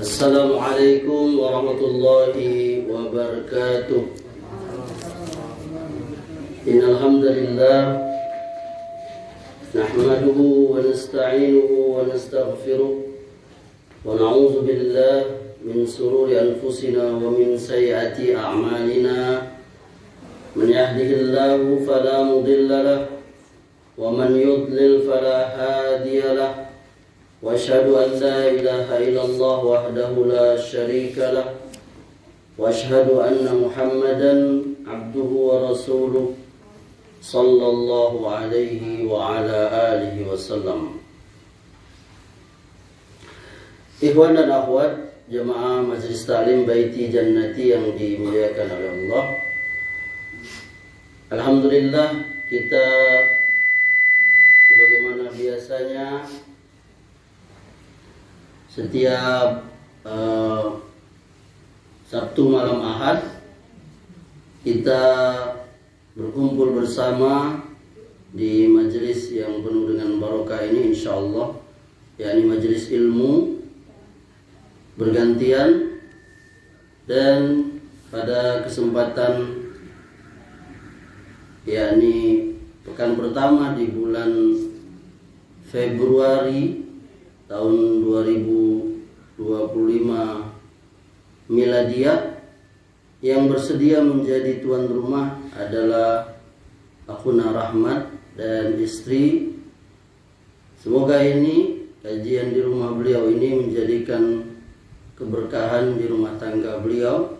Assalamualaikum warahmatullahi wabarakatuh. Innal hamdalillah nahmaduhu wa nasta'inuhu wa nastaghfiruh wa na'udzu billahi min shururi anfusina wa min sayyiati a'malina. Man yahdihillahu fala mudilla lahu wa man yudlil fala hadiya lahu. وأشهد أن لا إله إلا الله وحده لا شريك له وأشهد أن محمدا عبده ورسوله صلى الله عليه وعلى آله وسلم. Ikhwan dan akhwat jemaah Majelis Taklim Baiti Jannati yang dimuliakan oleh Allah, alhamdulillah kita sebagaimana biasanya setiap Sabtu malam Ahad kita berkumpul bersama di majelis yang penuh dengan barokah ini insyaallah, yakni majelis ilmu bergantian. Dan pada kesempatan yakni pekan pertama di bulan Februari tahun 2025 Miladiah, yang bersedia menjadi tuan rumah adalah Akhuna Rahmat dan istri. Semoga ini kajian di rumah beliau ini menjadikan keberkahan di rumah tangga beliau,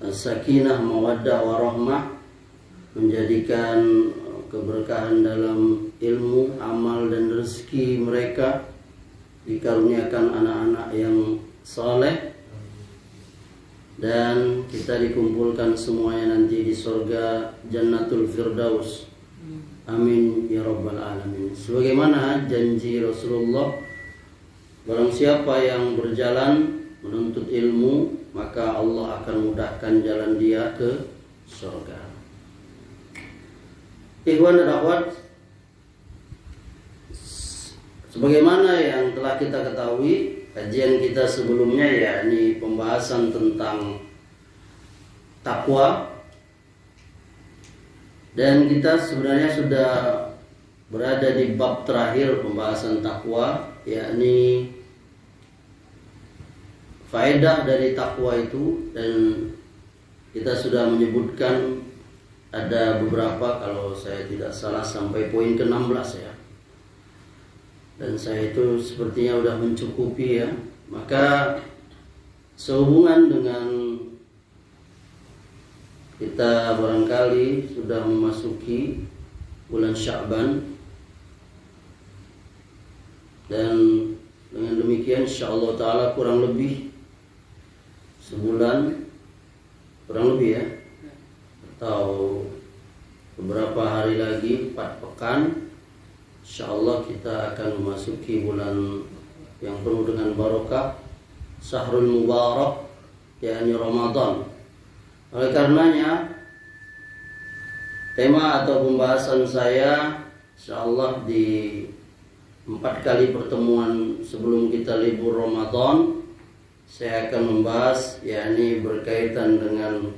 sakinah mawaddah warahmah, menjadikan keberkahan dalam ilmu, amal dan rezeki mereka, dikaruniakan anak-anak yang saleh, dan kita dikumpulkan semuanya nanti di surga Jannatul Firdaus. Amin ya rabbal alamin. Sebagaimana janji Rasulullah, barang siapa yang berjalan menuntut ilmu, maka Allah akan mudahkan jalan dia ke surga. Ikhwan dan akhwat, sebagaimana yang telah kita ketahui, kajian kita sebelumnya yakni pembahasan tentang takwa, dan kita sebenarnya sudah berada di bab terakhir pembahasan takwa, yakni faedah dari takwa itu, dan kita sudah menyebutkan ada beberapa, kalau saya tidak salah sampai poin ke-16 ya. Dan saya itu sepertinya sudah mencukupi ya. Maka sehubungan dengan kita barangkali sudah memasuki bulan Sya'ban, dan dengan demikian insyaallah ta'ala kurang lebih sebulan, kurang lebih ya, atau beberapa hari lagi, 4 pekan, insyaallah kita akan memasuki bulan yang penuh dengan barokah, Syahrul Mubarak, yakni Ramadan. Oleh karenanya tema atau pembahasan saya insyaallah di 4 kali pertemuan sebelum kita libur Ramadan, saya akan membahas yakni berkaitan dengan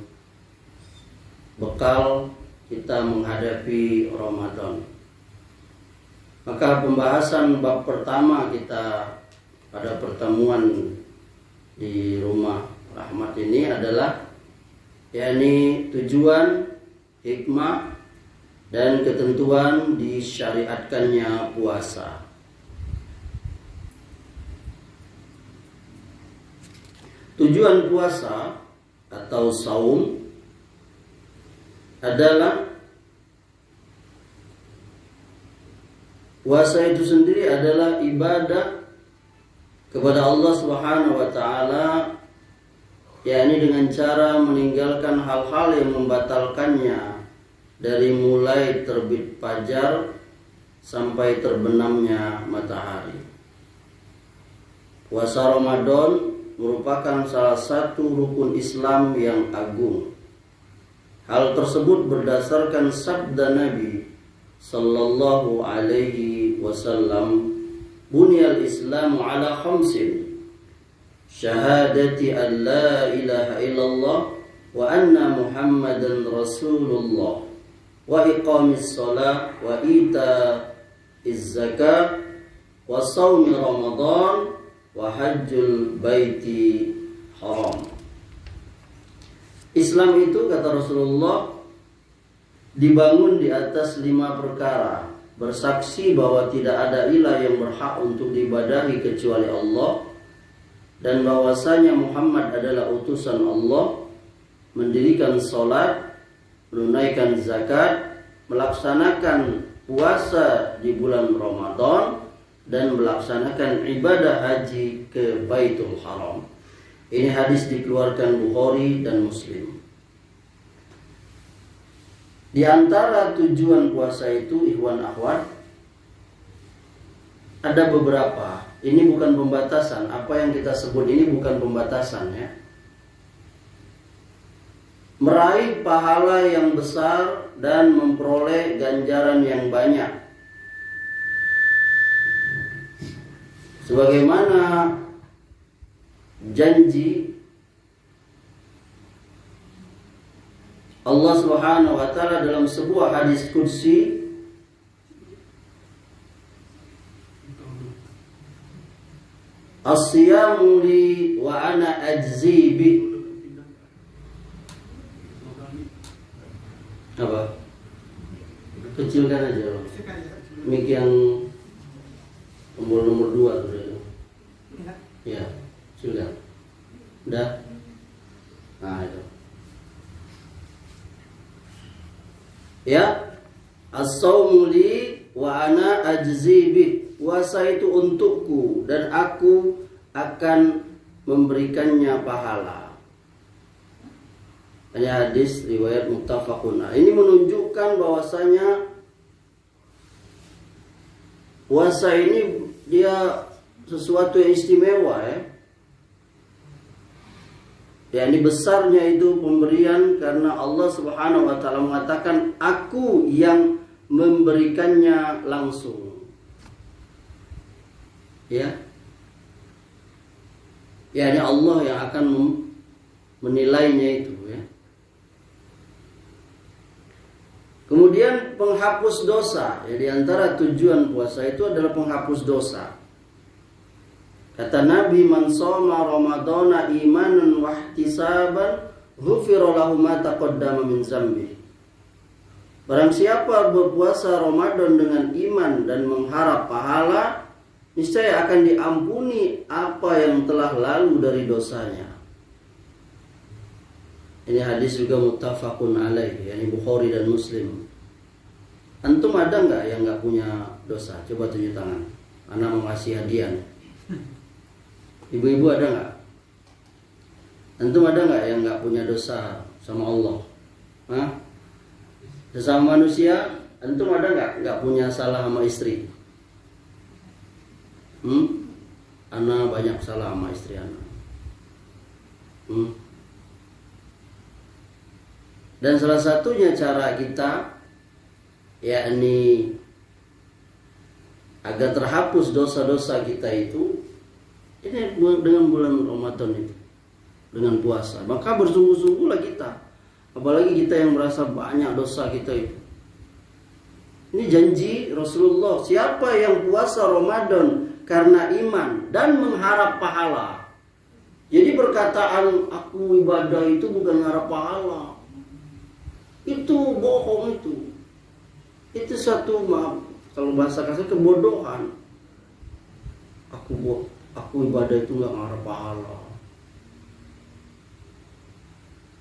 bekal kita menghadapi Ramadan. Maka pembahasan bab pertama kita pada pertemuan di rumah Rahmat ini adalah yakni tujuan, hikmah dan ketentuan disyariatkannya puasa. Tujuan puasa atau saum adalah, puasa itu sendiri adalah ibadah kepada Allah Subhanahu wa taala, yakni dengan cara meninggalkan hal-hal yang membatalkannya dari mulai terbit fajar sampai terbenamnya matahari. Puasa Ramadan merupakan salah satu rukun Islam yang agung. Hal tersebut berdasarkan sabda Nabi sallallahu alaihi wasallam, "Bunyal buniyal islamu ala khamsin syahadati an la ilaha illallah wa anna muhammadan rasulullah wa iqamis shalah wa ita'iz zakah wa shaumi ramadan wa hajjul baiti haram. Islam itu, kata Rasulullah, dibangun di atas 5 perkara. Bersaksi bahwa tidak ada ilah yang berhak untuk diibadahi kecuali Allah, dan bahwasanya Muhammad adalah utusan Allah, mendirikan salat, menunaikan zakat, melaksanakan puasa di bulan Ramadan, dan melaksanakan ibadah haji ke Baitul Haram. Ini hadis dikeluarkan Bukhari dan Muslim. Di antara tujuan puasa itu, ikhwan akhwat, ada beberapa. Ini bukan pembatasan. Apa yang kita sebut ini bukan pembatasan, ya. Meraih pahala yang besar dan memperoleh ganjaran yang banyak. Sebagaimana janji Allah Subhanahu wa taala dalam sebuah hadis qudsi, as-siyamu li wa ana ajzi bi. Apa? Kecilkan aja loh. Mik yang nomor 2 tuh. Ya, kecilkan. Udah. Nah, itu. Ya, as-saumu li wa ana ajzi bi. Puasa itu untukku dan aku akan memberikannya pahala. Ini hadis riwayat muttafaqun. Ini menunjukkan bahwasanya puasa ini dia sesuatu yang istimewa, ya. Ya, ini besarnya itu pemberian karena Allah Subhanahu wa taala mengatakan, aku yang memberikannya langsung. Ya. Ya, ini Allah yang akan menilainya itu, ya. Kemudian penghapus dosa. Ya, di antara tujuan puasa itu adalah penghapus dosa. Kata Nabi, man shoma ramadhana imanan wa ihtisaban ghufira lahu ma taqaddama min dzambi. Barang siapa berpuasa Ramadan dengan iman dan mengharap pahala, niscaya akan diampuni apa yang telah lalu dari dosanya. Ini hadis juga muttafaqun alaih, yakni Bukhari dan Muslim. Antum ada nggak yang nggak punya dosa? Coba tunjuk tangan. Anak mau ngasih hadiah. Ibu-ibu ada nggak? Antum ada nggak yang nggak punya dosa sama Allah? Hah? Sesama manusia, antum ada nggak punya salah sama istri? Ana banyak salah sama istri ana. Dan salah satunya cara kita, yakni agar terhapus dosa-dosa kita itu, ini dengan bulan Ramadan itu, dengan puasa. Maka bersungguh-sungguhlah kita. Apalagi kita yang merasa banyak dosa kita itu. Ini janji Rasulullah, siapa yang puasa Ramadan karena iman dan mengharap pahala. Jadi perkataan aku ibadah itu bukan mengharap pahala. Itu bohong itu. Itu satu, maaf, kalau bahasa kasar, kebodohan. Aku ibadah itu nggak mengharap pahala.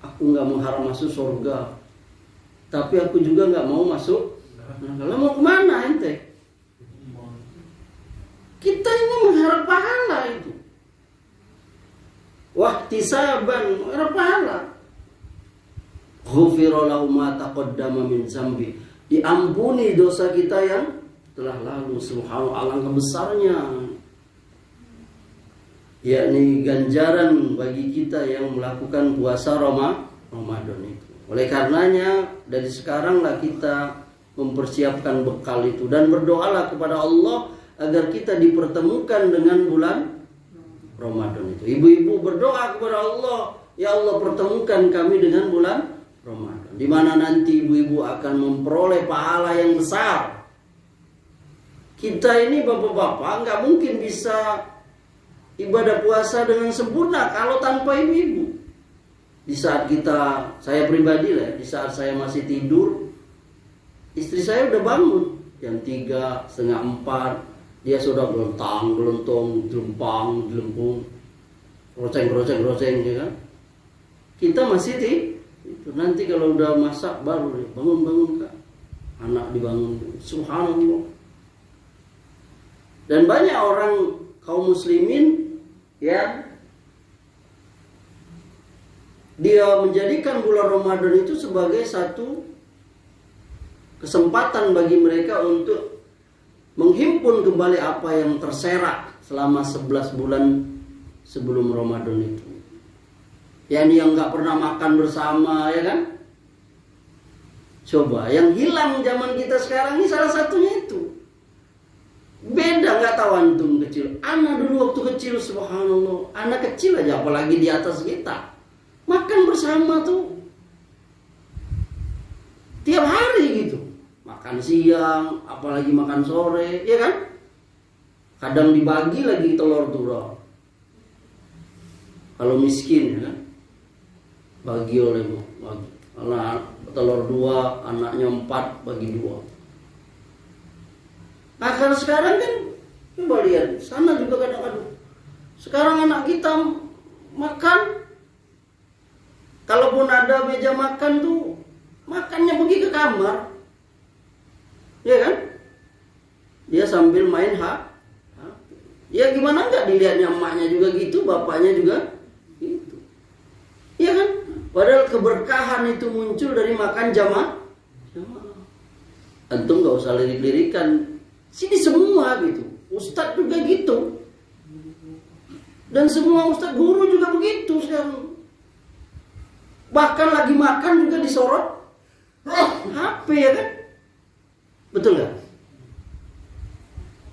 Aku nggak mengharap masuk surga, tapi aku juga nggak mau masuk. Kalau mau kemana ente? Kita ini mengharap pahala itu. Wahtisaban, mengharap pahala. Ghufira lahu ma taqaddama min dzambi. Diampuni dosa kita yang telah lalu. Subhanallah, alangkah besarnya, yakni ganjaran bagi kita yang melakukan puasa Ramadan itu. Oleh karenanya dari sekaranglah kita mempersiapkan bekal itu dan berdoalah kepada Allah agar kita dipertemukan dengan bulan Ramadan itu. Ibu-ibu berdoa kepada Allah, ya Allah pertemukan kami dengan bulan Ramadan, di mana nanti ibu-ibu akan memperoleh pahala yang besar. Kita ini bapak-bapak nggak mungkin bisa ibadah puasa dengan sempurna kalau tanpa ibu-ibu. Di saat saya pribadi lah, di saat saya masih tidur, istri saya udah bangun jam 3, setengah 4. Dia sudah gelentang, gelentong, gelempang, gelempung, groceng, ya kan? Kita masih itu. Nanti kalau udah masak baru bangun Kak. Anak dibangun, subhanallah. Dan banyak orang kaum muslimin ya, dia menjadikan bulan Ramadan itu sebagai satu kesempatan bagi mereka untuk menghimpun kembali apa yang terserak selama 11 bulan sebelum Ramadan itu. Yani yang gak pernah makan bersama, ya kan? Coba, yang hilang zaman kita sekarang ini salah satunya itu. Beda, gak tahu antum kecil. Anak dulu waktu kecil, subhanallah, anak kecil aja apalagi di atas kita, makan bersama tuh tiap hari gitu. Makan siang, apalagi makan sore, ya kan? Kadang dibagi lagi telur turah. Kalau miskin, ya kan? Bagi oleh anak telur 2, anaknya 4, bagi 2. Nah kalau sekarang kan, coba lihat, sana juga kadang-kadang. Sekarang anak kita makan, kalaupun ada meja makan tuh, makannya pergi ke kamar. Ya kan? Dia sambil main ya gimana enggak dilihatnya emaknya juga gitu, bapaknya juga gitu. Ya kan? Padahal keberkahan itu muncul dari makan jamaah. Antum enggak usah lirik-lirikan. Sini semua gitu. Ustadz juga gitu. Dan semua ustadz guru juga begitu sekarang. Bahkan lagi makan juga disorot HP, ya kan? Betul nggak?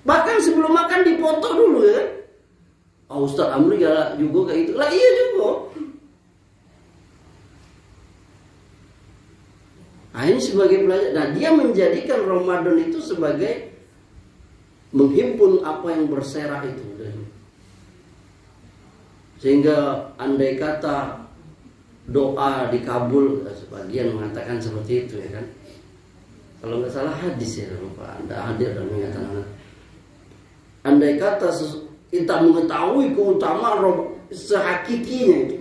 Bahkan sebelum makan dipoto dulu, ya kan? Oh, Ustaz Amri ya juga kayak itu. Lah iya juga. Nah ini sebagai pelajar. Nah dia menjadikan Ramadan itu sebagai menghimpun apa yang berserak itu. Sehingga andai kata doa dikabul, sebagian mengatakan seperti itu, ya kan? Kalau nggak salah hadis ya, lupa. Anda hadir dan mengatakan, andai kata kita mengetahui keutamaan sehakikinya itu,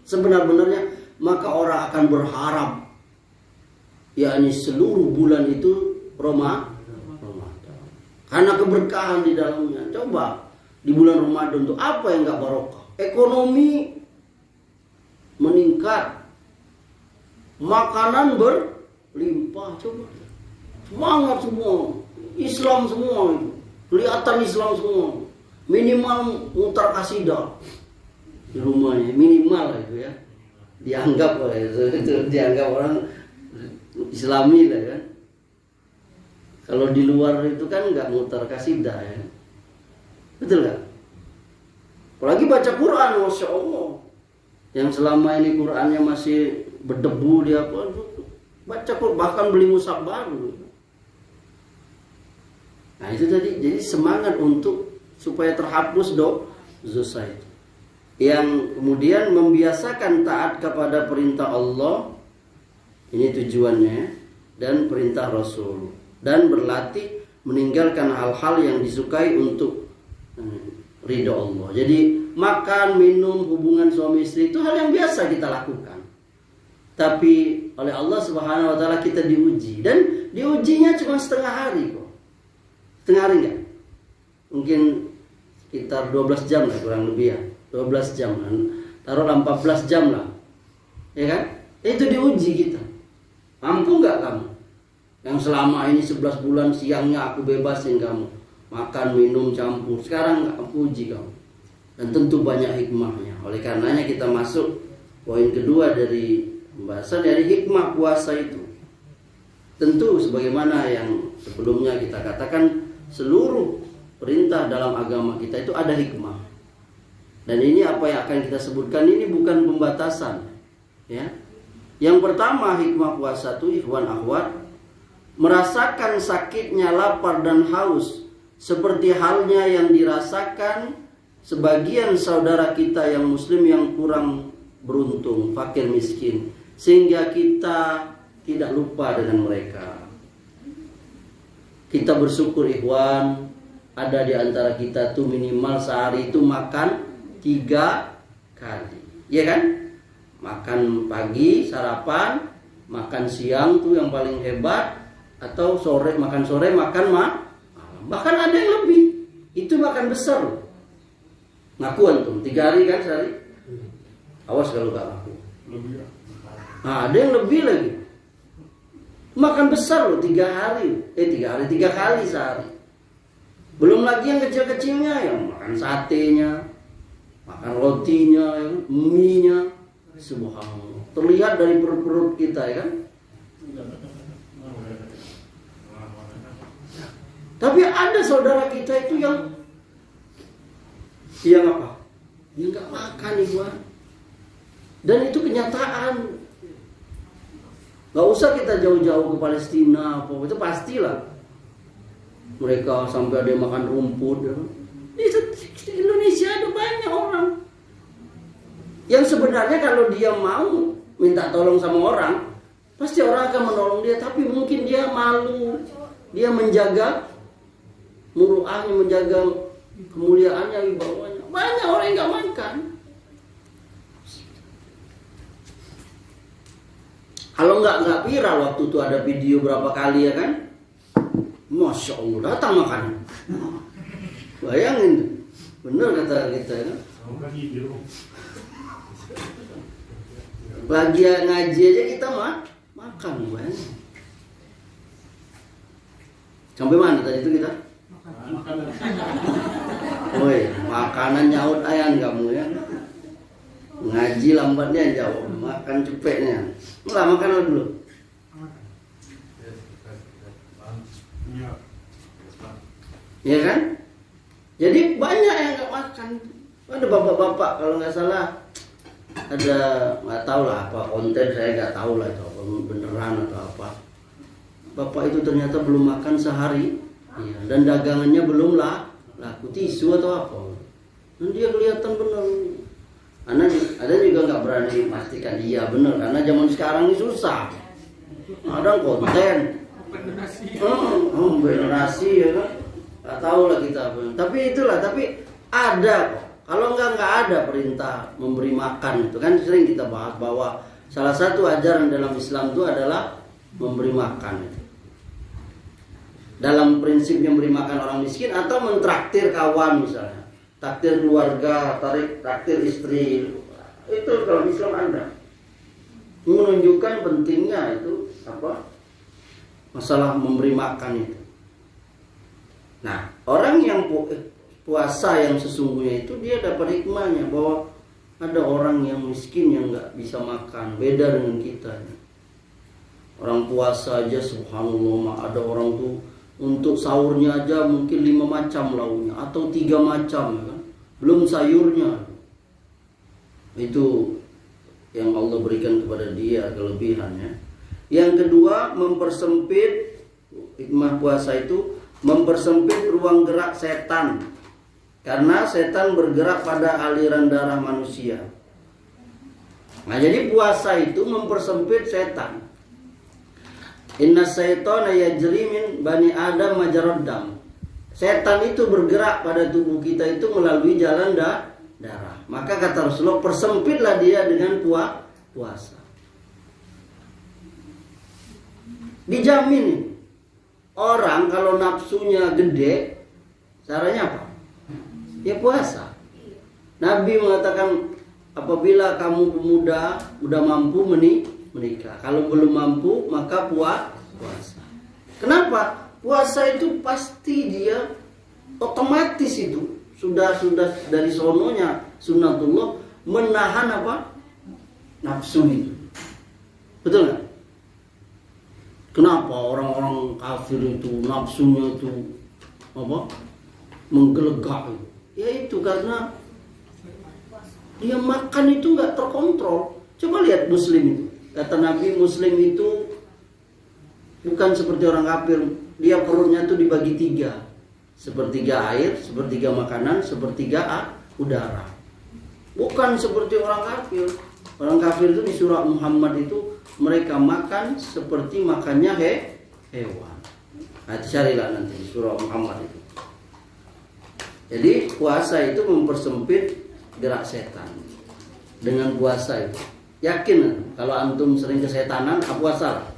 sebenar-benarnya, maka orang akan berharap, yakni seluruh bulan itu Ramadan, karena keberkahan di dalamnya. Coba di bulan Ramadan itu apa yang nggak barokah? Ekonomi meningkat, makanan berlimpah, coba semangat semua, Islam semua itu kelihatan Islam semua. Minimal mutar kasidah di rumahnya, minimal itu ya, dianggap dianggap orang Islami lah kan. Kalau di luar itu kan nggak mutar kasidah, ya, betul nggak? Apalagi baca Quran, masya Allah. Yang selama ini Qurannya masih berdebu, dia baca Quran, bahkan beli mushaf baru. Nah itu tadi, jadi semangat untuk supaya terhapus dosa itu. Yang kemudian membiasakan taat kepada perintah Allah, ini tujuannya, dan perintah Rasul, dan berlatih meninggalkan hal-hal yang disukai untuk ridha Allah. Jadi makan, minum, hubungan suami istri itu hal yang biasa kita lakukan. Tapi oleh Allah Subhanahu wa taala kita diuji, dan diujinya cuma setengah hari kok. Setengah hari enggak? Mungkin sekitar 12 jam lah kurang lebih ya. 12 jam lah. Taruhlah 14 jam lah. Ya kan? Itu diuji kita. Mampu enggak kamu? Yang selama ini 11 bulan siangnya aku bebasin kamu. Makan, minum, campur. Sekarang aku uji kamu. Dan tentu banyak hikmahnya. Oleh karenanya kita masuk poin kedua dari pembahasan dari hikmah puasa itu. Tentu sebagaimana yang sebelumnya kita katakan, seluruh perintah dalam agama kita itu ada hikmah. Dan ini apa yang akan kita sebutkan ini bukan pembatasan, ya. Yang pertama hikmah puasa itu ikhwan akhwat, merasakan sakitnya lapar dan haus seperti halnya yang dirasakan sebagian saudara kita yang muslim yang kurang beruntung, fakir miskin, sehingga kita tidak lupa dengan mereka. Kita bersyukur ikhwan, ada di antara kita tuh minimal sehari itu makan 3 kali, ya kan? Makan pagi sarapan, makan siang tuh yang paling hebat, atau sore makan sore, makan malam. Bahkan ada yang lebih, itu makan besar loh. Ngaku antum 3 hari kan sehari? Awas kalau gak ngaku. Nah, ada yang lebih lagi. Makan besar loh 3 hari. 3 kali sehari. Belum lagi yang kecil-kecilnya, yang makan satenya, makan rotinya, mie-nya. Subhanallah. Terlihat dari perut-perut kita, ya kan? Tapi ada saudara kita itu yang apa? Yang nggak makan ikhwan. Dan itu kenyataan. Gak usah kita jauh-jauh ke Palestina, apa itu pastilah. Mereka sampai ada yang makan rumput. Ya. Di Indonesia ada banyak orang yang sebenarnya kalau dia mau minta tolong sama orang, pasti orang akan menolong dia. Tapi mungkin dia malu, dia menjaga muruahnya, menjaga kemuliaannya, wibawanya. Banyak orang yang gak makan. Kalau nggak viral waktu itu ada video berapa kali ya kan? Masya Allah datang makanan. Bayangin, bener kata kita kan? Lagi ngaji aja kita makan, bayangin. Sampai mana tadi itu kita? Woi, makanan nyaut ayan kamu ya. Ngaji lambatnya jauh, makan cepetnya. Enggak makan dulu. Ya kan? Jadi banyak yang nggak makan. Ada bapak-bapak kalau nggak salah, ada nggak tahu lah apa konten, saya nggak tahu lah itu apa beneran atau apa. Bapak itu ternyata belum makan sehari, ya, dan dagangannya belum laku, tisu atau apa. Dan dia kelihatan benar. Ada juga nggak berani pastikan iya benar, karena zaman sekarang ini susah. Ada konten, generasi ya kan, nggak tahu lah kita. Tapi itulah, tapi ada kok. Kalau nggak ada perintah memberi makan itu kan sering kita bahas bahwa salah satu ajaran dalam Islam itu adalah memberi makan. Dalam prinsip memberi makan orang miskin atau mentraktir kawan misalnya. Takdir keluarga, takdir istri, itu kalau Islam ada. Menunjukkan pentingnya itu apa? Masalah memberi makan itu. Nah, orang yang puasa yang sesungguhnya itu dia dapat hikmahnya bahwa ada orang yang miskin yang nggak bisa makan, beda dengan kita. Orang puasa aja subhanallah, ada orang tuh untuk sahurnya aja mungkin 5 macam lauknya atau 3 macam ya kan? Belum sayurnya. Itu yang Allah berikan kepada dia kelebihannya. Yang kedua, mempersempit, hikmah puasa itu mempersempit ruang gerak setan. Karena setan bergerak pada aliran darah manusia. Nah, jadi puasa itu mempersempit setan. Inna syaitana yajri min bani Adam majrad dam. Setan itu bergerak pada tubuh kita itu melalui jalan darah. Maka kata Rasulullah, persempitlah dia dengan puasa. Dijamin orang kalau nafsunya gede, caranya apa? Ya puasa. Nabi mengatakan apabila kamu pemuda udah mampu menikah, kalau belum mampu maka puasa. Kenapa? Puasa itu pasti dia otomatis itu sudah dari sononya sunnatullah menahan apa? Nafsu itu. Betul nggak? Kenapa orang-orang kafir itu nafsunya itu apa? menggelegak. Ya itu karena dia makan itu nggak terkontrol. Coba lihat Muslim itu. Kata Nabi, Muslim itu bukan seperti orang kafir. Dia perutnya tuh dibagi 3. Sepertiga air, sepertiga makanan, sepertiga udara. Bukan seperti orang kafir. Orang kafir itu di surah Muhammad itu mereka makan seperti makannya hewan. Nah, carilah nanti di surah Muhammad itu. Jadi puasa itu mempersempit gerak setan. Dengan puasa itu, yakin kalau antum sering kesetanan, puasa,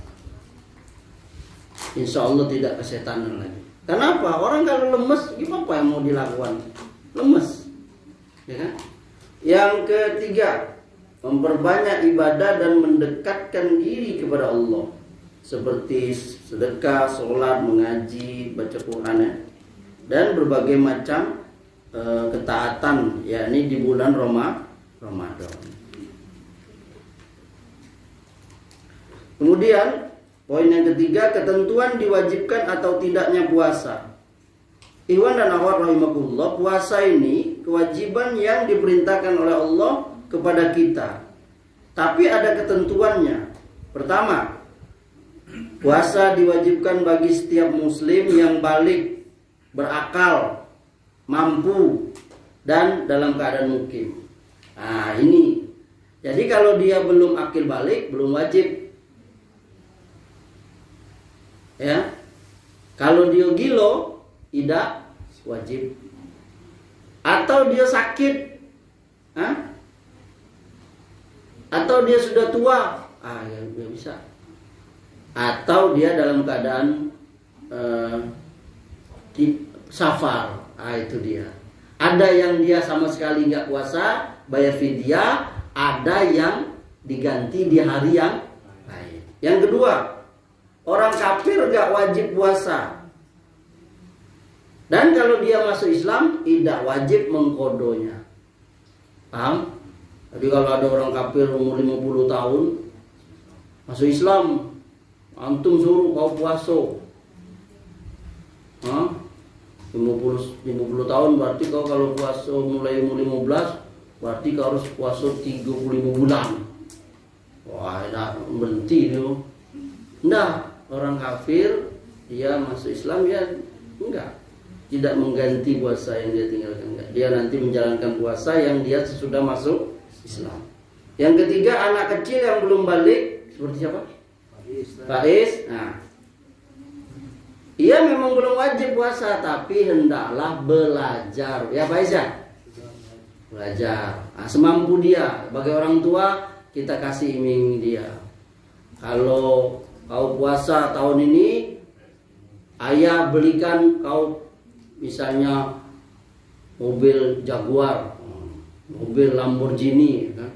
insya Allah tidak kesetanan lagi. Kenapa? Orang kalau lemes, gimana yang mau dilakukan? Lemes, ya kan? Yang ketiga, memperbanyak ibadah dan mendekatkan diri kepada Allah, seperti sedekah, sholat, mengaji, baca Quran, ya. Dan berbagai macam ketaatan, yakni di bulan Ramadan. Kemudian poin yang ketiga, ketentuan diwajibkan atau tidaknya puasa. Ikhwan dan akhwat rahimakumullah, puasa ini kewajiban yang diperintahkan oleh Allah kepada kita. Tapi ada ketentuannya. Pertama, puasa diwajibkan bagi setiap muslim yang balik, berakal, mampu, dan dalam keadaan mukim. Nah ini, jadi kalau dia belum akil balik, belum wajib. Ya, kalau dia gilo, tidak wajib. Atau dia sakit, atau dia sudah tua, ya nggak bisa. Atau dia dalam keadaan safar, itu dia. Ada yang dia sama sekali nggak puasa, bayar fidyah. Ada yang diganti di hari yang lain. Yang kedua, orang kafir nggak wajib puasa. Dan kalau dia masuk Islam, tidak wajib mengkodonya. Paham? Jadi kalau ada orang kafir umur 50 tahun masuk Islam, antum suruh kau puasa. 50 tahun berarti kau kalau puasa mulai umur 15, berarti kau harus puasa 35 bulan. Wah, enak berhenti itu. Nah, orang kafir dia masuk Islam ya enggak, tidak mengganti puasa yang dia tinggalkan, enggak. Dia nanti menjalankan puasa yang dia sesudah masuk Islam. Yang ketiga, anak kecil yang belum balik, seperti siapa? Faiz. Nah, ia memang belum wajib puasa, tapi hendaklah belajar. Ya Faiz ya? Belajar. Nah, semampu dia. Bagi orang tua, kita kasih iming dia. Kalau kau puasa tahun ini, ayah belikan kau misalnya mobil Jaguar, mobil Lamborghini, kan?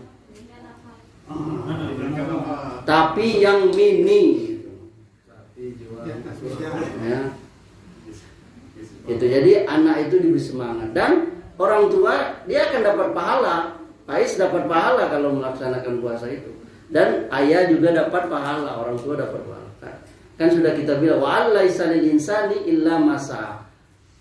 Tapi yang mini. Ya. Itu jadi anak itu diberi semangat dan orang tua dia akan dapat pahala. Faiz dapat pahala kalau melaksanakan puasa itu. Dan ayah juga dapat pahala, orang tua dapat pahala. Kan sudah kita bilang wa laisa lil insani illa masa.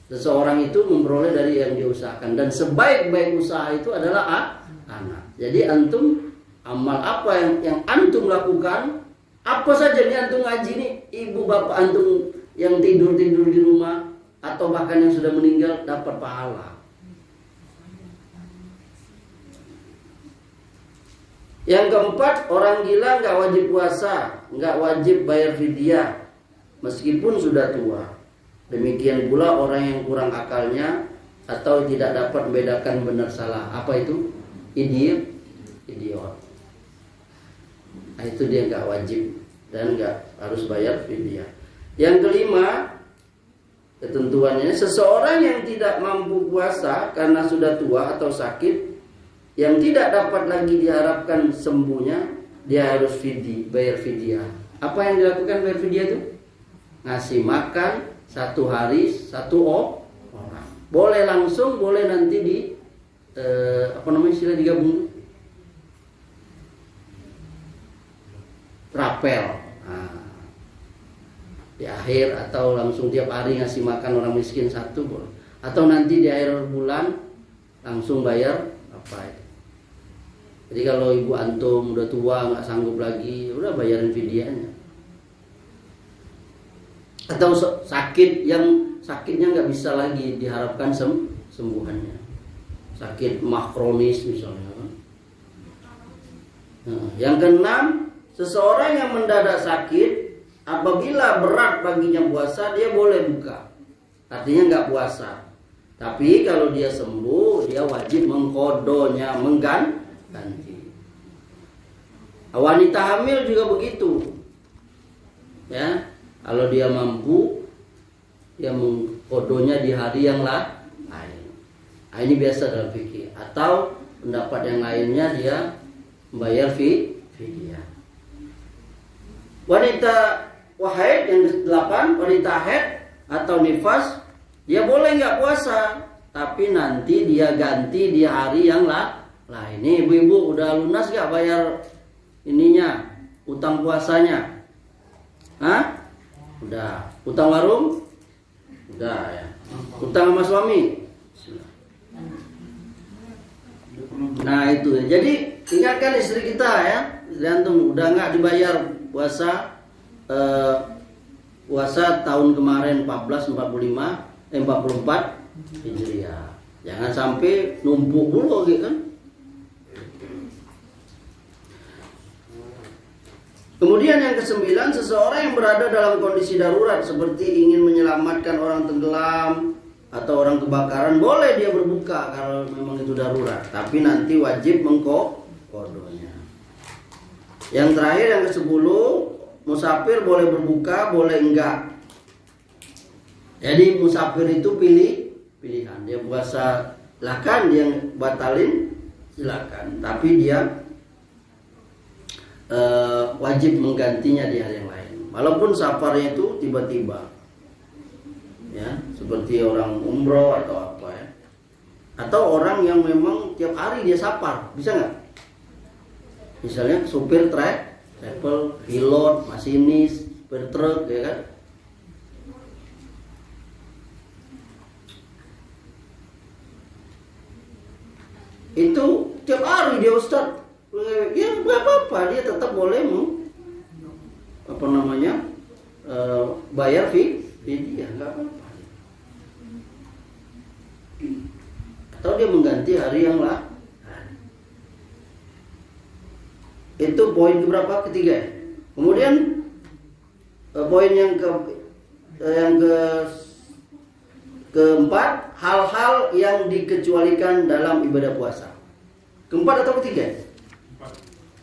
Seseorang itu memperoleh dari yang diusahakan dan sebaik-baik usaha itu adalah anak. Jadi antum amal apa yang antum lakukan, apa saja nih antum ngaji nih, ibu bapak antum yang tidur di rumah atau bahkan yang sudah meninggal dapat pahala. Yang keempat, orang gila nggak wajib puasa, nggak wajib bayar fidyah meskipun sudah tua. Demikian pula orang yang kurang akalnya atau tidak dapat membedakan benar salah. Apa itu? Idiot. Nah, itu dia nggak wajib dan nggak harus bayar fidyah. Yang kelima, ketentuannya seseorang yang tidak mampu puasa karena sudah tua atau sakit, yang tidak dapat lagi diharapkan sembuhnya, dia harus bayar fidyah. Apa yang dilakukan bayar fidyah itu? Ngasih makan 1 hari 1 orang. Boleh langsung, boleh nanti di istilah digabung, rapel. Nah, di akhir atau langsung tiap hari ngasih makan orang miskin 1 boleh. Atau nanti di akhir bulan langsung bayar apa itu. Jadi kalau ibu antum udah tua nggak sanggup lagi, udah bayarin fidyahnya. Atau sakit yang sakitnya nggak bisa lagi diharapkan sembuhannya, sakit mah kronis misalnya. Nah, yang keenam, seseorang yang mendadak sakit apabila berat baginya puasa dia boleh buka, artinya nggak puasa. Tapi kalau dia sembuh dia wajib mengkodonya, mengganti. Wanita hamil juga begitu, ya. Kalau dia mampu, dia mengkodonya di hari yang lain. Nah, ini biasa dalam fikih. Atau pendapat yang lainnya dia membayar fidyah. Wanita haid yang ke-8, wanita haid atau nifas, dia boleh nggak puasa, tapi nanti dia ganti di hari yang lain. Ini ibu-ibu udah lunas nggak bayar ininya, utang puasanya? Hah? Udah. Utang warung? Udah ya. Utang sama suami? Nah itu ya. Jadi ingatkan istri kita ya, antum udah nggak dibayar puasa puasa tahun kemarin 44 Hijriah. Jangan sampai numpuk dulu gitu kan. Kemudian yang ke-9, seseorang yang berada dalam kondisi darurat seperti ingin menyelamatkan orang tenggelam atau orang kebakaran, boleh dia berbuka kalau memang itu darurat, tapi nanti wajib mengkodonya. Yang terakhir yang ke-10, musafir boleh berbuka, boleh enggak. Jadi musafir itu pilihan. Dia puasa silakan, dia batalin silakan, tapi dia wajib menggantinya di hari yang lain. Walaupun safarnya itu tiba-tiba, ya, seperti orang umroh atau apa ya, atau orang yang memang tiap hari dia safar, bisa nggak? Misalnya supir travel, pilot, masinis, supir truk, ya kan? Itu tiap hari dia ustaz, ya nggak apa-apa, dia tetap boleh bayar fidyah, nggak apa-apa. Atau dia mengganti hari yang lain. Itu poin keberapa? Ketiga. Kemudian poin yang keempat, hal-hal yang dikecualikan dalam ibadah puasa. Keempat atau ketiga?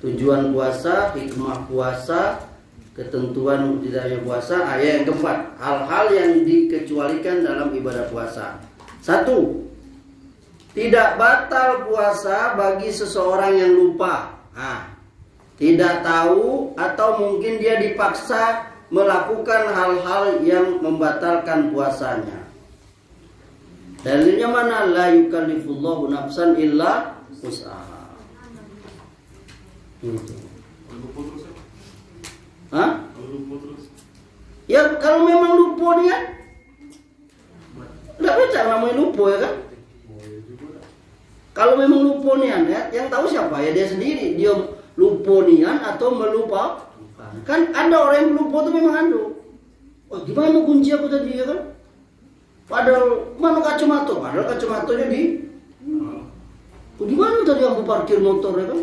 Tujuan puasa, hikmah puasa, ketentuan di dalamnya puasa. Ayat yang keempat, hal-hal yang dikecualikan dalam ibadah puasa. 1. Tidak batal puasa bagi seseorang yang lupa, tidak tahu, atau mungkin dia dipaksa melakukan hal-hal yang membatalkan puasanya. Dalilnya mana? La yukallifullahu nafsan illa wus'aha. Gitu. Hah? Ya kalau memang lupa dia, tidak baca namanya lupa ya kan? Kalau memang lupa nian ya, yang tahu siapa ya dia sendiri. Dia lupa nian atau melupa. Kan ada orang yang lupa itu memang ada. Wah gimana kunci aku tadi ya kan? Padahal mana kacamata? Padahal kacamatanya di mana tadi aku parkir motor ya kan?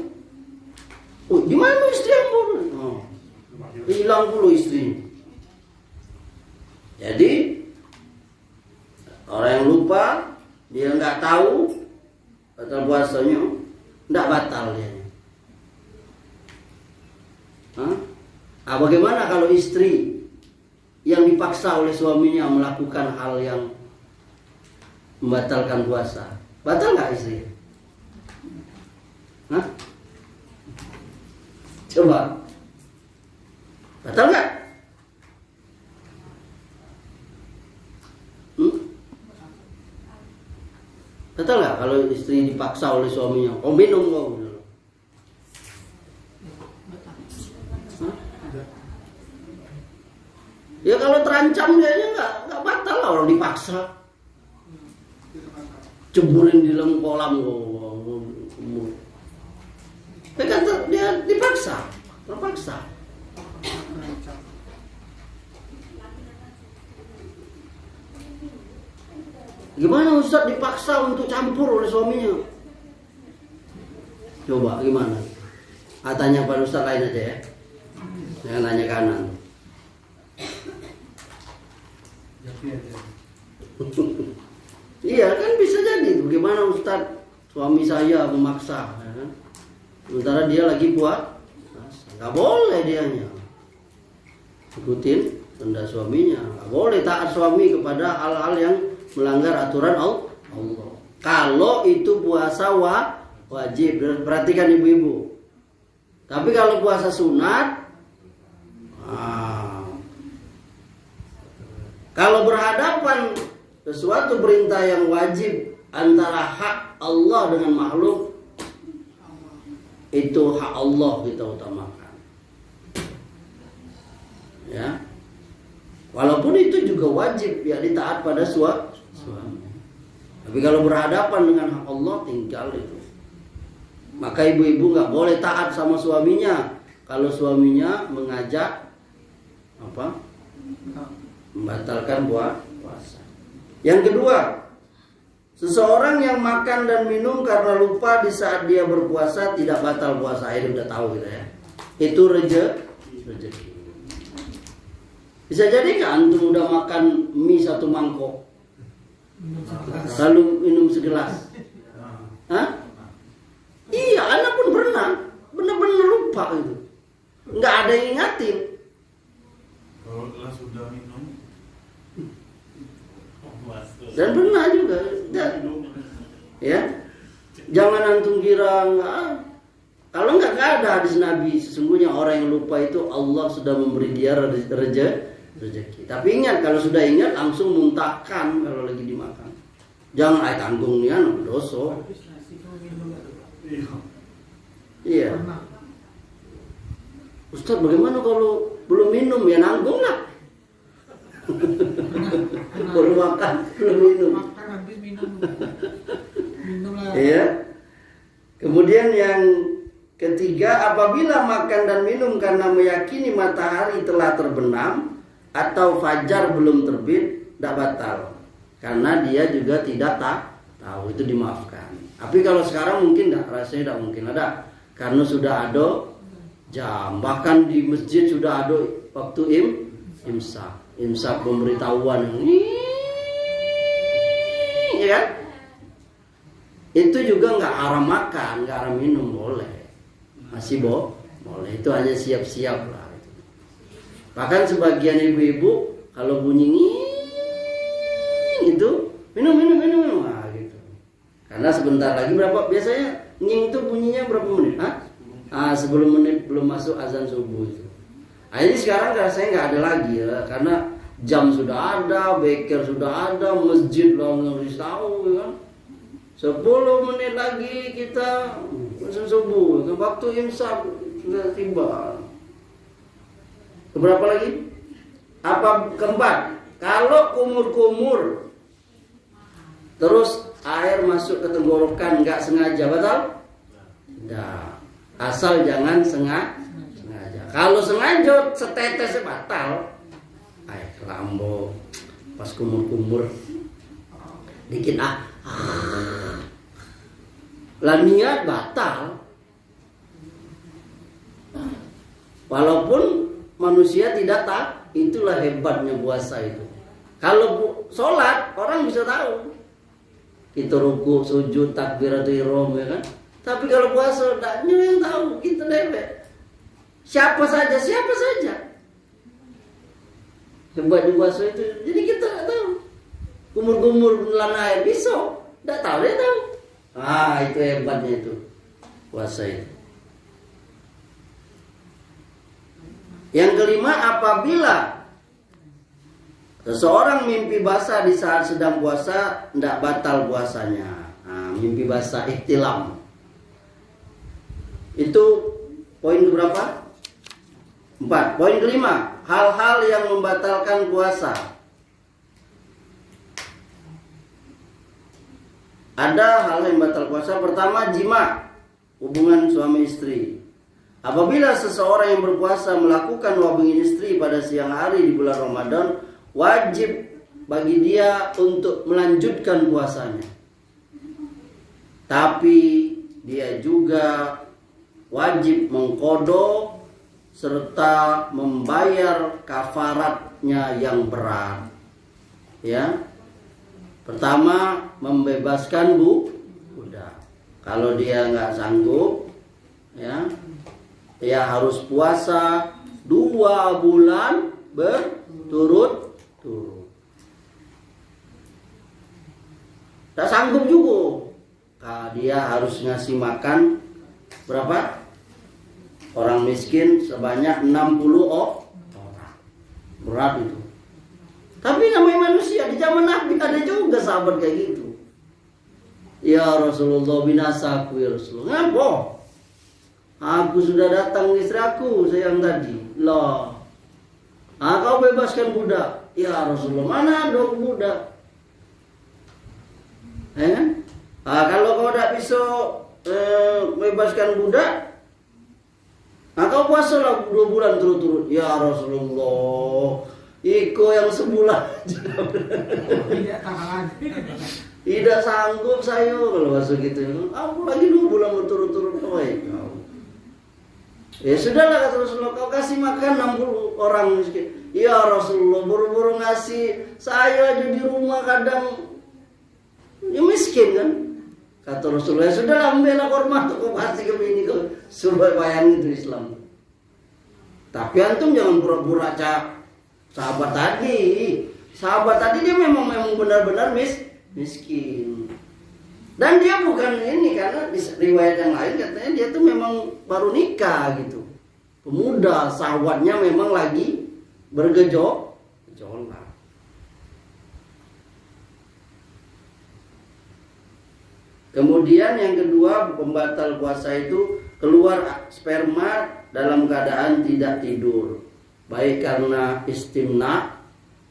Oh, di mana istri aku? Hilang dulu istri. Jadi orang yang lupa, dia nggak tahu batal puasanya, nggak batal dia. Bagaimana kalau istri yang dipaksa oleh suaminya melakukan hal yang membatalkan puasa? Batal nggak istri? Coba, batal nggak? Batal nggak kalau istri dipaksa oleh suaminya? Oh minum kau. Ya kalau terancam kayaknya nggak batal lah orang dipaksa. ceburin di dalam kolam. Dia dipaksa, terpaksa. Gimana Ustaz dipaksa untuk campur oleh suaminya? Coba gimana? Tanya pada Ustaz lain aja ya. Jangan tanya kanan. Iya kan bisa jadi. Bagaimana Ustaz suami saya memaksa? Ya kan? Sementara dia lagi buat, nggak boleh dianya ikutin kehendak suaminya. Nggak boleh taat suami kepada hal-hal yang melanggar aturan Allah. Kalau itu puasa wajib, perhatikan ibu-ibu. Tapi kalau puasa sunat, kalau berhadapan sesuatu perintah yang wajib antara hak Allah dengan makhluk, itu hak Allah kita utamakan. Ya. Walaupun itu juga wajib ya ditaat pada suami. Tapi kalau berhadapan dengan hak Allah, tinggal itu. Maka ibu-ibu nggak boleh taat sama suaminya kalau suaminya mengajak membatalkan puasa. Yang kedua, seseorang yang makan dan minum karena lupa di saat dia berpuasa tidak batal puasa. Ini udah tahu kita ya. Itu rezeki. Bisa jadi nggak antum udah makan mie 1 mangkok, lalu minum segelas? Hah? Iya, anak pun pernah, benar-benar lupa itu, nggak ada yang ingatin. Kalau sudah minum, dan pernah juga, ya. Jangan antum kira nggak. Kalau nggak ada hadis Nabi, sesungguhnya orang yang lupa itu Allah sudah memberi dia rezeki. Tapi ingat, kalau sudah ingat langsung muntahkan kalau lagi dimakan. Jangan tanggung nih anak dosa. Iya. Ustaz, bagaimana kalau belum minum? Ya nanggung lah. Belum makan, belum minum. Makan habis minum lah. Iya. Kemudian yang ketiga, apabila makan dan minum karena meyakini matahari telah terbenam atau fajar belum terbit, tidak batal. Karena dia juga tidak tahu, itu dimaafkan. Tapi kalau sekarang mungkin tidak, rasanya tidak mungkin ada. Karena sudah ada jam, bahkan di masjid sudah ada waktu imsak pemberitahuan. Ya kan? Itu juga nggak haram makan, nggak haram minum, boleh. Masih boleh, itu hanya siap-siap lah. Bahkan sebagian ibu-ibu kalau bunyi itu minum. Nah, gitu. Karena sebentar lagi biasanya nying itu bunyinya berapa menit? Sebelum menit belum masuk azan subuh itu. Ini sekarang rasanya nggak ada lagi ya, karena jam sudah ada, beker sudah ada, masjid lah nggak tahu kan. 10 menit lagi kita azan subuh, waktu imsak sudah tiba. Keberapa lagi? Keempat, kalau kumur-kumur terus air masuk ke tenggorokan nggak sengaja, batal? Tidak. Asal jangan sengaja. Kalau sengaja setetes batal. Air kelambo pas kumur-kumur dikit lah niat batal. Walaupun manusia tidak tahu, itulah hebatnya puasa itu. Kalau sholat orang bisa tahu, kita ruku, sujud, takbiratul ihram ya kan. Tapi kalau puasa tidak yang tahu, kita dewek. Siapa saja. Hebatnya puasa itu. Jadi kita tidak tahu. Kumur-kumur menelan air bisa, tidak tahu dia tahu. Itu hebatnya itu puasa itu. Yang kelima, apabila seseorang mimpi basah di saat sedang puasa, tidak batal puasanya. Mimpi basah ihtilam. Itu poin berapa? 4. Poin kelima, hal-hal yang membatalkan puasa. Ada hal yang batal puasa. Pertama, jima, hubungan suami istri. Apabila seseorang yang berpuasa melakukan hubungan istri pada siang hari di bulan Ramadan, wajib bagi dia untuk melanjutkan puasanya. Tapi dia juga wajib mengqadha serta membayar kafaratnya yang berat. Ya. Pertama, membebaskan budak. Kalau dia nggak sanggup, ya, dia harus puasa 2 bulan berturut-turut. Tak sanggup juga, nah, dia harus ngasih makan berapa? Orang miskin sebanyak 60 orang. Berat itu. Tapi namanya manusia, di zaman Nabi ada juga sahabat kayak gitu. Ya Rasulullah, binasaku ya Rasulullah. Ngapa? Aku sudah datang istri aku sayang tadi. Lah, kau bebaskan budak. Ya Rasulullah, mana ada budak? Kalau kau tidak bisa bebaskan budak, kau puasalah 2 bulan turut-turut. Ya Rasulullah, Iko yang sebulan Tidak tahan. tidak sanggup saya kalau masuk gitu. Aku lagi 2 bulan berturut-turut. Ya sudahlah, kata Rasulullah, kau kasih makan 60 orang miskin. Ya Rasulullah, buru-buru ngasih, saya aja di rumah kadang ya miskin kan. Kata Rasulullah, ya sudahlah, ambillah korma tuh, kau kasih ke bini kau. Suruh bayangin itu Islam. Tapi antum jangan pura-pura sahabat tadi. Sahabat tadi dia memang benar-benar miskin. Dan dia bukan ini, karena di riwayat yang lain katanya dia tuh memang baru nikah gitu. Pemuda, sahabatnya memang lagi bergejolak. Kemudian yang kedua, pembatal puasa itu keluar sperma dalam keadaan tidak tidur, baik karena istimna,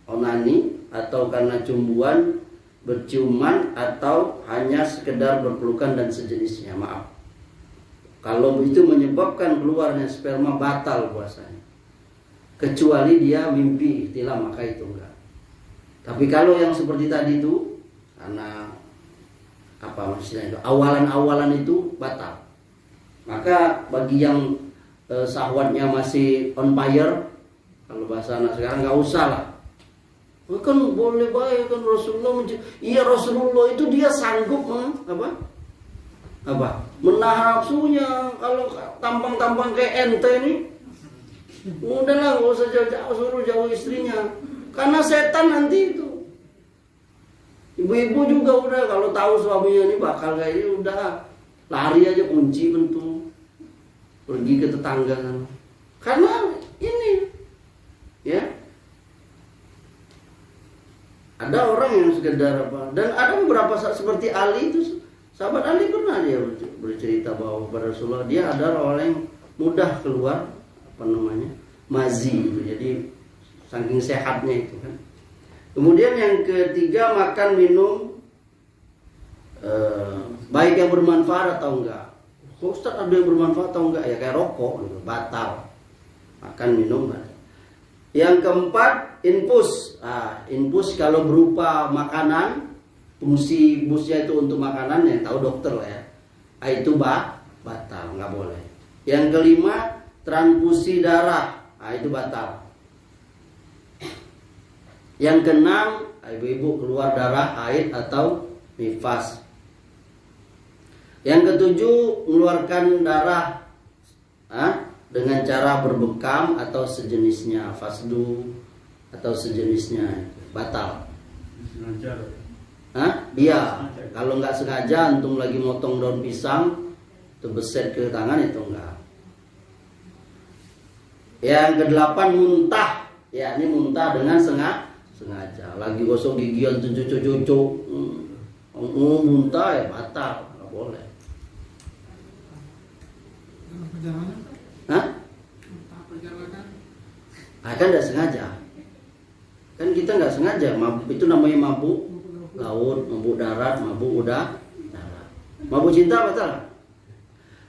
onani, atau karena cumbuan, berciuman, atau hanya sekedar berpelukan dan sejenisnya. Maaf, kalau itu menyebabkan keluarnya sperma, batal puasanya. Kecuali dia mimpi ihtilam, maka itu enggak. Tapi kalau yang seperti tadi itu, karena apa maksudnya itu, awalan-awalan itu batal. Maka bagi yang syahwatnya masih on fire, kalau bahasa anak sekarang, nggak usah lah. Kan boleh baik kan Rasulullah. Iya, Rasulullah itu dia sanggup menahan nafsunya. Kalau tampang-tampang kayak ente ini, udahlah, nggak usah jauh-jauh, suruh jauh istrinya. Karena setan nanti itu. Ibu-ibu juga udah kalau tahu suaminya ini bakal kayak ini, udah lari aja, kunci pintu, pergi ke tetangga kan. Karena ini, ya, ada orang yang sekedar apa. Dan ada beberapa seperti Ali itu, sahabat Ali pernah dia bercerita bahwa pada Rasulullah dia adalah orang yang mudah keluar mazi itu. Jadi saking sehatnya itu kan. Kemudian yang ketiga, makan minum baik yang bermanfaat atau enggak. Ustaz, ada yang bermanfaat atau enggak? Ya kayak rokok gitu, batal. Makan minum batal. Yang keempat, infus. Infus kalau berupa makanan, fungsi busnya itu untuk makanan, yang tahu dokter lah ya. Itu batal, nggak boleh. Yang kelima, transfusi darah. Itu batal. Yang keenam, ibu-ibu keluar darah haid atau nifas. Yang ketujuh, mengeluarkan darah dengan cara berbekam atau sejenisnya, fasdu atau sejenisnya, batal. Iya, kalau nggak sengaja antum lagi motong daun pisang, itu beset ke tangan, itu enggak. Yang kedelapan, muntah, ya ini muntah dengan sengaja. Lagi gosok gigian tuh cucu-cucu, muntah, ya batal, nggak boleh. Perjalanan? Perjalanan? Kan nggak sengaja. Kan kita nggak sengaja, itu namanya mabuk laut, mabuk darat, mabuk Mabuk cinta batal.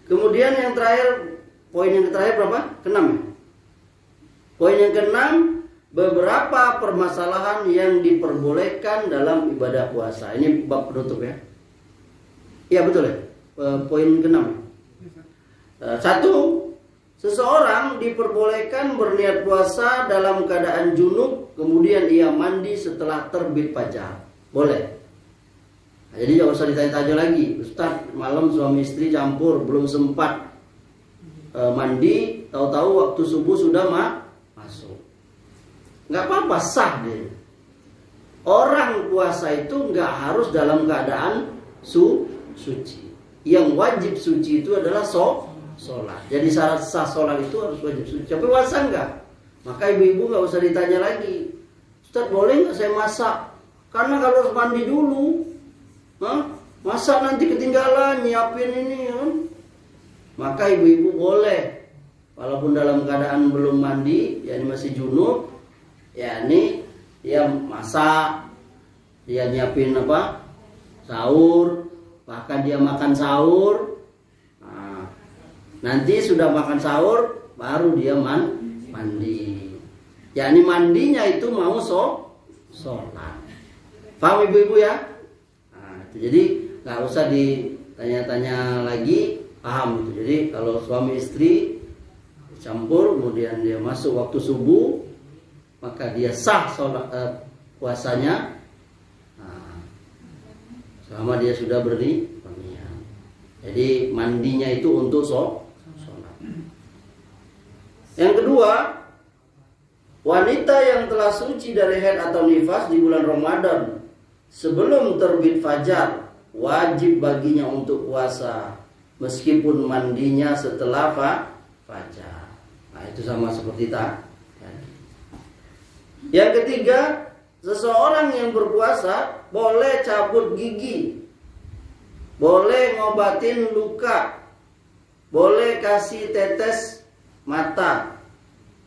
Kemudian yang terakhir, poin yang terakhir berapa? Keenam ya? Poin yang keenam, beberapa permasalahan yang diperbolehkan dalam ibadah puasa. Ini bab penutup ya. Iya betul ya. Poin keenam. Satu, seseorang diperbolehkan berniat puasa dalam keadaan junub, kemudian ia mandi setelah terbit fajar. Boleh. Nah, jadi jangan usah ditanya-tanya lagi. Ustaz, malam suami istri campur, belum sempat mandi, tahu-tahu waktu subuh sudah masuk. Nggak apa-apa, sah deh. Orang puasa itu nggak harus dalam keadaan suci. Yang wajib suci itu adalah sholat. Jadi syarat sah sholat itu harus wajib suci. Tapi puasa enggak. Maka ibu-ibu nggak usah ditanya lagi. Ustaz, boleh nggak saya masak? Karena kalau harus mandi dulu. Masak nanti ketinggalan nyiapin ini kan. Maka ibu-ibu boleh, walaupun dalam keadaan belum mandi, yakni masih junub, yakni dia masak, dia nyiapin sahur, bahkan dia makan sahur. Nah, nanti sudah makan sahur baru dia mandi. Yakni mandinya itu mau sholat. Paham ibu-ibu ya? Nah, jadi nggak usah ditanya-tanya lagi, paham itu. Jadi kalau suami istri campur, kemudian dia masuk waktu subuh, maka dia sah sholat puasanya. Nah, selama dia sudah berniat. Jadi mandinya itu untuk sholat. Yang kedua, wanita yang telah suci dari haid atau nifas di bulan Ramadan sebelum terbit fajar, wajib baginya untuk puasa meskipun mandinya setelah fajar. Nah, itu sama seperti tadi. Yang ketiga, seseorang yang berpuasa boleh cabut gigi, boleh ngobatin luka, boleh kasih tetes mata,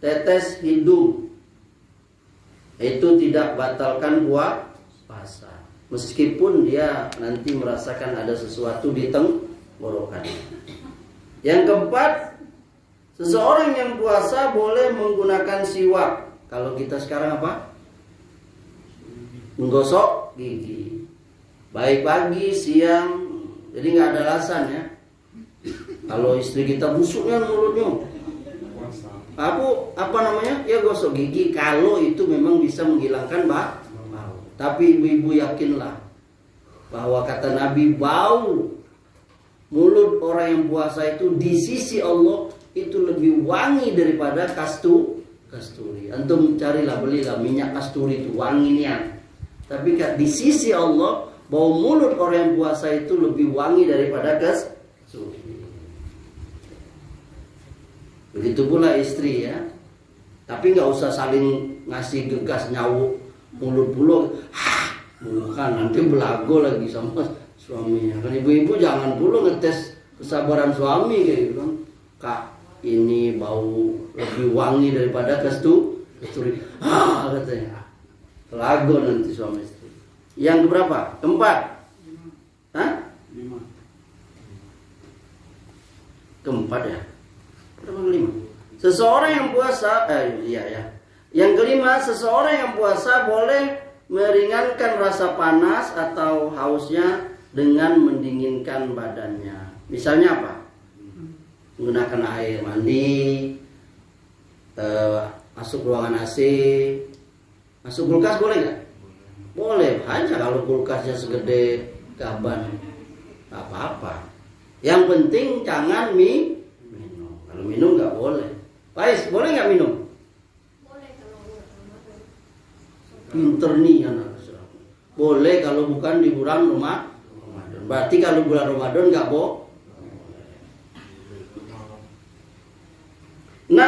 tetes hidung. Itu tidak batalkan puasa, meskipun dia nanti merasakan ada sesuatu di tenggorokan. Yang keempat, seseorang yang puasa boleh menggunakan siwak. Kalau kita sekarang menggosok gigi, baik pagi, siang. Jadi nggak ada alasan ya. Kalau istri kita busuknya mulutnya, ya gosok gigi kalau itu memang bisa menghilangkan bau. Tapi ibu-ibu yakinlah bahwa kata Nabi, bau mulut orang yang puasa itu di sisi Allah itu lebih wangi daripada kasturi. Antum carilah, belilah minyak kasturi itu wanginya. Tapi di sisi Allah, bau mulut orang yang puasa itu lebih wangi daripada kasturi. Begitu pula istri ya. Tapi nggak usah saling ngasih gegas nyawuk mulut pulau. Bukan, nanti belago lagi sama suaminya. Kan ibu-ibu jangan pula ngetes kesabaran suami kayak gitu kan. Kak, ini bau lebih wangi daripada kasturi. Katanya. Belago nanti suami istri. Yang keberapa? Keempat. Keempat ya. Berapa kelima? Seseorang yang puasa, Yang kelima, seseorang yang puasa boleh meringankan rasa panas atau hausnya dengan mendinginkan badannya. Misalnya apa? Menggunakan air mandi, masuk ruangan AC, masuk kulkas boleh nggak? Boleh, hanya kalau kulkasnya segede gaban, nggak apa-apa. Yang penting jangan minum. Kalau minum nggak boleh. Pais, boleh nggak minum? Pinter nih anak. Boleh kalau bukan di bulan Ramadan. Berarti kalau bulan Ramadan nggak boleh. 6.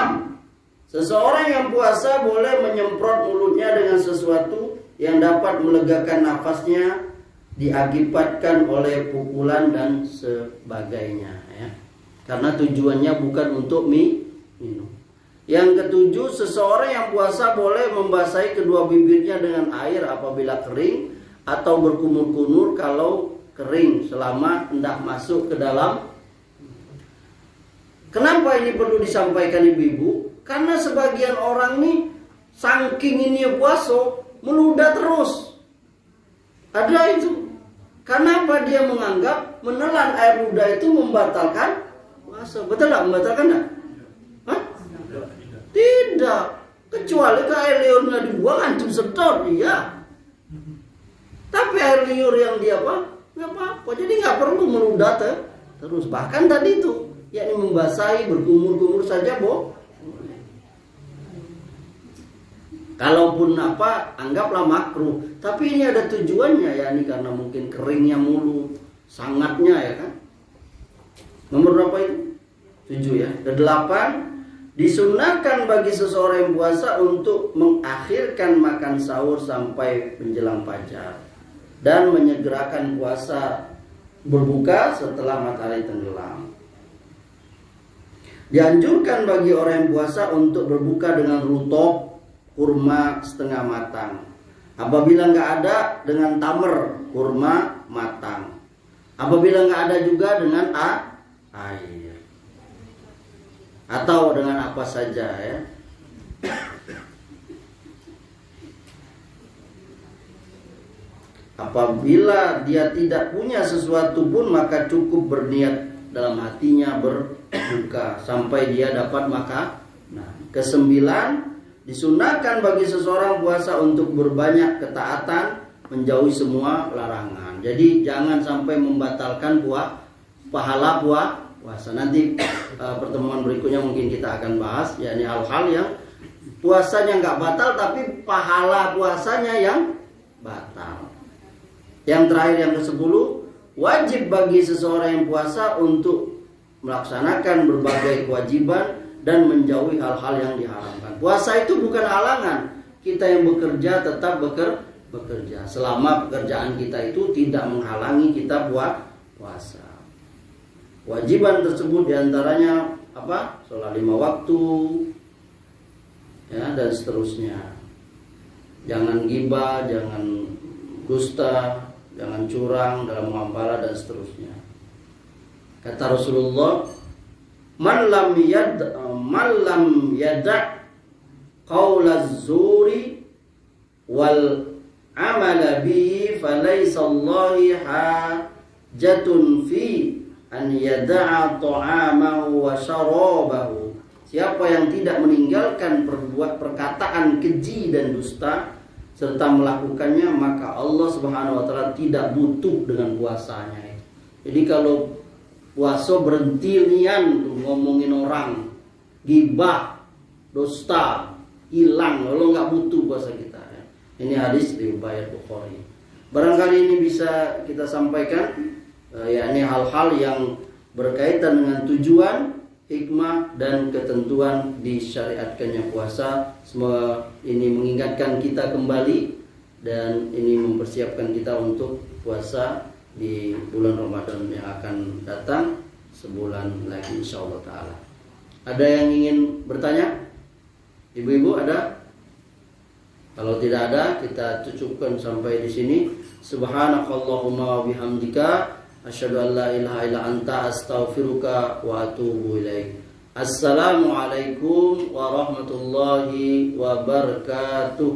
Seseorang yang puasa boleh menyemprot mulutnya dengan sesuatu yang dapat melegakan nafasnya, diakibatkan oleh pukulan dan sebagainya ya. Karena tujuannya bukan untuk minum. Yang ketujuh, seseorang yang puasa boleh membasahi kedua bibirnya dengan air apabila kering atau berkumur-kumur kalau kering selama hendak masuk ke dalam. Kenapa ini perlu disampaikan ibu-ibu? Karena sebagian orang nih saking ini puasa meludah terus. Ada itu. Kenapa dia menganggap menelan air ludah itu membatalkan puasa? Betul nggak? Membatalkan nggak? Hah? Tidak. Kecuali ke air liurnya dibuang antum sedot, iya. Tapi air liur yang dia apa? Nggak apa-apa. Jadi nggak perlu meludah terus. Bahkan tadi itu, yakni membasahi berkumur-kumur saja, kalaupun apa, anggaplah makruh. Tapi ini ada tujuannya, yakni karena mungkin keringnya mulu, sangatnya ya kan. Nomor berapa itu? 7 ya. Ke-8, disunahkan bagi seseorang yang puasa untuk mengakhirkan makan sahur sampai menjelang fajar dan menyegerakan puasa berbuka setelah matahari tenggelam. Dianjurkan bagi orang yang puasa untuk berbuka dengan rutop kurma setengah matang. Apabila nggak ada, dengan tamar kurma matang. Apabila nggak ada juga dengan air. Atau dengan apa saja ya. Apabila dia tidak punya sesuatu pun, maka cukup berniat dalam hatinya berbuka sampai dia dapat makan. Nah, ke-9, disunahkan bagi seseorang puasa untuk berbanyak ketaatan, menjauhi semua larangan. Jadi jangan sampai membatalkan pahala puasa. Nanti pertemuan berikutnya mungkin kita akan bahas, yakni hal-hal yang puasanya nggak batal tapi pahala puasanya yang batal. Yang terakhir, yang ke-10, wajib bagi seseorang yang puasa untuk melaksanakan berbagai kewajiban dan menjauhi hal-hal yang diharamkan. Puasa itu bukan halangan. Kita yang bekerja tetap bekerja selama pekerjaan kita itu tidak menghalangi kita puasa. Kewajiban tersebut diantaranya apa? Sholat 5 waktu, ya, dan seterusnya. Jangan ghibah, jangan dusta, jangan curang dalam muamalah dan seterusnya. Kata Rasulullah, man lam yada' qaulaz zuri wal amala bihi falaysa Allahi hajatun fi an yada'a ta'amahu wa syarabahu. Siapa yang tidak meninggalkan perkataan keji dan dusta serta melakukannya, maka Allah Subhanahu wa taala tidak butuh dengan puasanya. Jadi kalau puasa berhenti nian ngomongin orang, ghibah, dusta, hilang, Allah nggak butuh puasa kita. Ini hadis riwayat Bukhari. Barangkali ini bisa kita sampaikan, yakni hal-hal yang berkaitan dengan tujuan, hikmah dan ketentuan disyariatkannya puasa. Semoga ini mengingatkan kita kembali dan ini mempersiapkan kita untuk puasa di bulan Ramadan yang akan datang sebulan lagi insyaallah taala. Ada yang ingin bertanya? Ibu-ibu ada? Kalau tidak ada, kita cukupkan sampai di sini. Subhanakallahumma wa bihamdika asyhadu an la ilaha illa anta astaghfiruka wa atubu ilaik. Assalamualaikum warahmatullahi wabarakatuh.